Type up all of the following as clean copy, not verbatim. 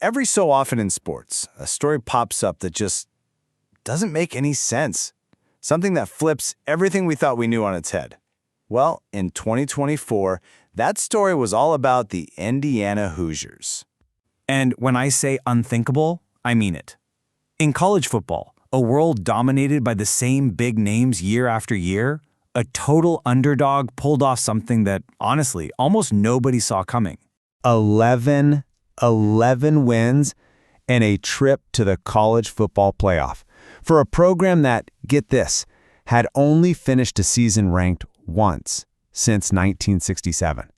Every so often in sports, a story pops up that just doesn't make any sense. Something that flips everything we thought we knew on its head. Well, in 2024, that story was all about the Indiana Hoosiers. And when I say unthinkable, I mean it. In college football, a world dominated by the same big names year after year, a total underdog pulled off something that, honestly, almost nobody saw coming. 11 wins and a trip to the college football playoff for a program that, get this, had only finished a season ranked once since 1967.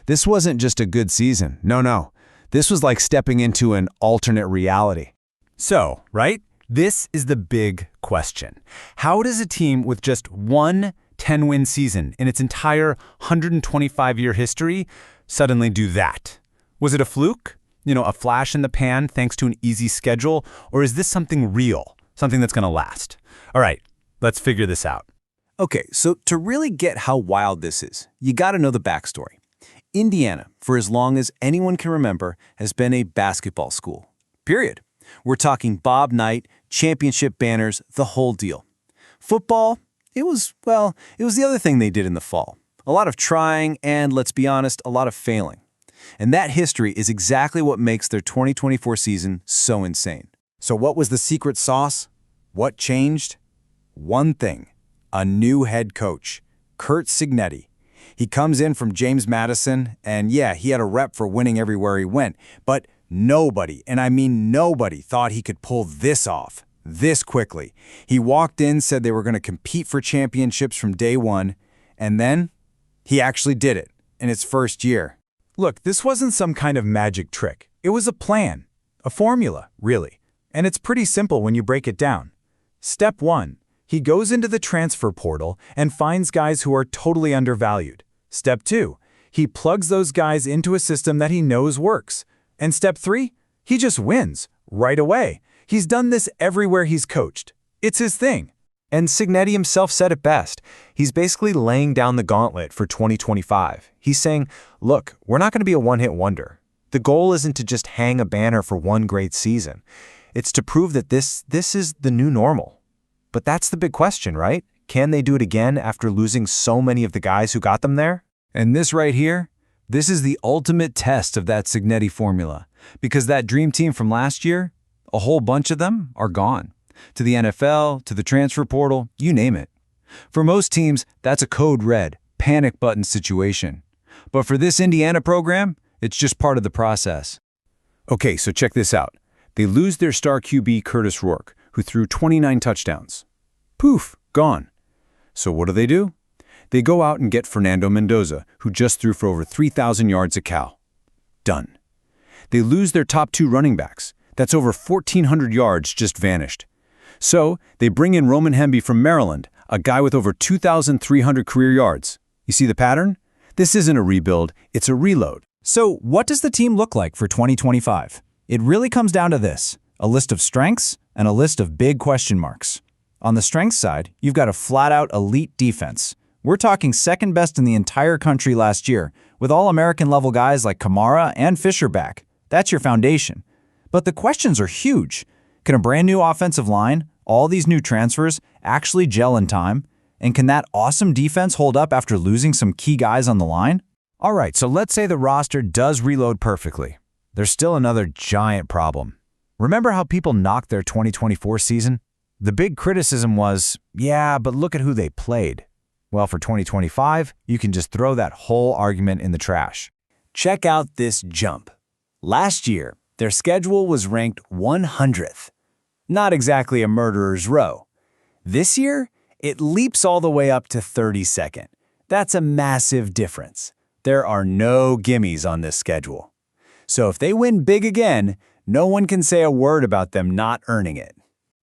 This wasn't just a good season. No. This was like stepping into an alternate reality. So, right? This is the big question. How does a team with just one 10-win season in its entire 125-year history suddenly do that? Was it a fluke? A flash in the pan thanks to an easy schedule? Or is this something real? Something that's going to last? All right, let's figure this out. Okay, so to really get how wild this is, you got to know the backstory. Indiana, for as long as anyone can remember, has been a basketball school. Period. We're talking Bob Knight, championship banners, the whole deal. Football, it was the other thing they did in the fall. A lot of trying and, let's be honest, a lot of failing. And that history is exactly what makes their 2024 season so insane. So what was the secret sauce? What changed? One thing, a new head coach, Curt Cignetti. He comes in from James Madison, and yeah, he had a rep for winning everywhere he went, but nobody, and I mean nobody, thought he could pull this off, this quickly. He walked in, said they were going to compete for championships from day one, and then he actually did it in its first year. Look, this wasn't some kind of magic trick. It was a plan, a formula, really. And it's pretty simple when you break it down. Step 1. He goes into the transfer portal and finds guys who are totally undervalued. Step 2. He plugs those guys into a system that he knows works. And step 3. He just wins right away. He's done this everywhere he's coached. It's his thing. And Cignetti himself said it best. He's basically laying down the gauntlet for 2025. He's saying, look, we're not going to be a one-hit wonder. The goal isn't to just hang a banner for one great season. It's to prove that this is the new normal. But that's the big question, right? Can they do it again after losing so many of the guys who got them there? And this right here, this is the ultimate test of that Cignetti formula. Because that dream team from last year, a whole bunch of them are gone. To the NFL, to the transfer portal, you name it. For most teams, that's a code red, panic button situation. But for this Indiana program, it's just part of the process. Okay, so check this out. They lose their star QB Curtis Rourke, who threw 29 touchdowns. Poof, gone. So what do? They go out and get Fernando Mendoza, who just threw for over 3,000 yards at Cal. Done. They lose their top 2 running backs. That's over 1,400 yards just vanished. So they bring in Roman Hemby from Maryland, a guy with over 2,300 career yards. You see the pattern? This isn't a rebuild, it's a reload. So what does the team look like for 2025? It really comes down to this, a list of strengths and a list of big question marks. On the strengths side, you've got a flat-out elite defense. We're talking second best in the entire country last year, with All-American level guys like Kamara and Fisher back. That's your foundation. But the questions are huge. Can a brand new offensive line, all these new transfers, actually gel in time? And can that awesome defense hold up after losing some key guys on the line? All right, so let's say the roster does reload perfectly. There's still another giant problem. Remember how people knocked their 2024 season? The big criticism was, yeah, but look at who they played. Well, for 2025, you can just throw that whole argument in the trash. Check out this jump. Last year, their schedule was ranked 100th. Not exactly a murderer's row. This year, it leaps all the way up to 32nd. That's a massive difference. There are no gimmies on this schedule. So if they win big again, no one can say a word about them not earning it.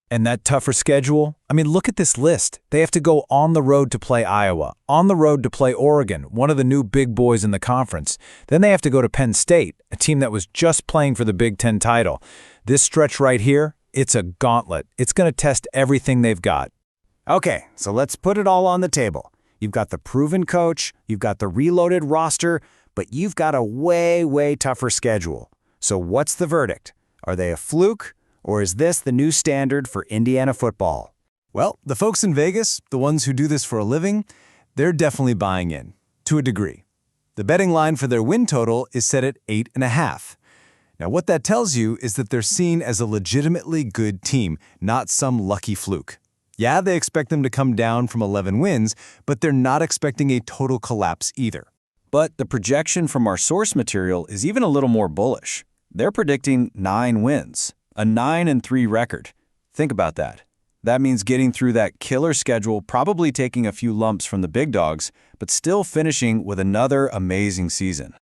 And that tougher schedule? I mean, look at this list. They have to go on the road to play Iowa, on the road to play Oregon, one of the new big boys in the conference. Then they have to go to Penn State, a team that was just playing for the Big Ten title. This stretch right here, it's a gauntlet. It's going to test everything they've got. Okay, so let's put it all on the table. You've got the proven coach, you've got the reloaded roster, but you've got a way, way tougher schedule. So what's the verdict? Are they a fluke, or is this the new standard for Indiana football? Well, the folks in Vegas, the ones who do this for a living, they're definitely buying in, to a degree. The betting line for their win total is set at 8.5. Now, what that tells you is that they're seen as a legitimately good team, not some lucky fluke. Yeah, they expect them to come down from 11 wins, but they're not expecting a total collapse either. But the projection from our source material is even a little more bullish. They're predicting 9 wins, a 9-3 record. Think about that. That means getting through that killer schedule, probably taking a few lumps from the big dogs, but still finishing with another amazing season.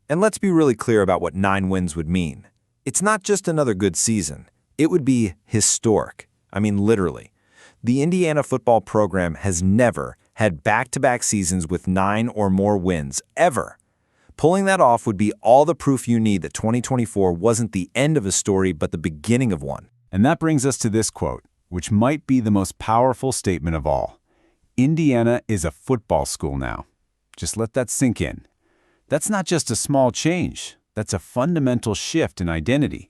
And let's be really clear about what 9 wins would mean. It's not just another good season. It would be historic. I mean, literally. The Indiana football program has never had back-to-back seasons with 9 or more wins, ever. Pulling that off would be all the proof you need that 2024 wasn't the end of a story, but the beginning of one. And that brings us to this quote, which might be the most powerful statement of all. Indiana is a football school now. Just let that sink in. That's not just a small change. That's a fundamental shift in identity.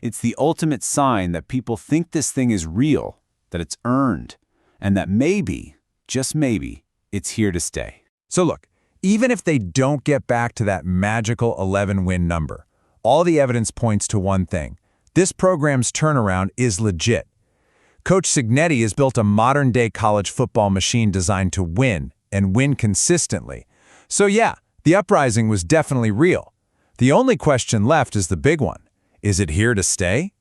It's the ultimate sign that people think this thing is real, that it's earned, and that maybe, just maybe, it's here to stay. So look, even if they don't get back to that magical 11-win number, all the evidence points to one thing. This program's turnaround is legit. Coach Cignetti has built a modern-day college football machine designed to win, and win consistently. So yeah, the uprising was definitely real. The only question left is the big one. Is it here to stay?